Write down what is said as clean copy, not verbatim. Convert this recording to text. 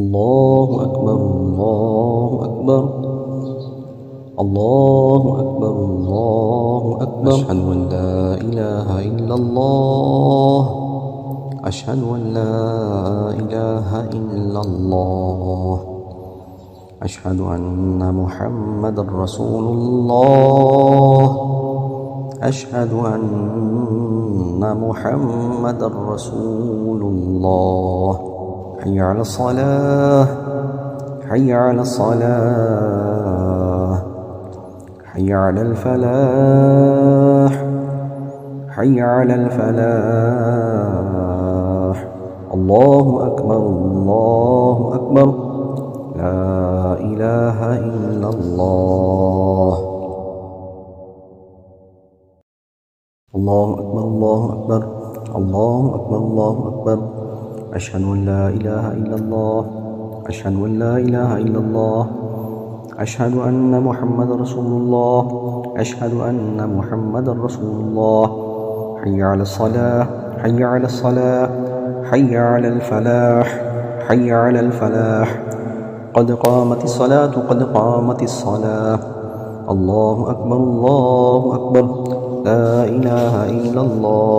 الله أكبر الله أكبر الله أكبر الله أكبر أشهد أن لا إله إلا الله أشهد أن لا إله إلا الله أشهد أن محمدا رسول الله أشهد أن محمدا رسول الله حي على الصلاة حي على الصلاة حي على الفلاح حي على الفلاح الله أكبر الله أكبر لا إله إلا الله الله أكبر الله أكبر الله أكبر الله أكبر أشهد أن لا إله إلا الله أشهد أن لا إله إلا الله أشهد أن محمد رسول الله أشهد أن محمد رسول الله حي على الصلاة حي على الصلاة حي على الفلاح حي على الفلاح قد قامت الصلاة قد قامت الصلاة الله أكبر الله أكبر لا إله إلا الله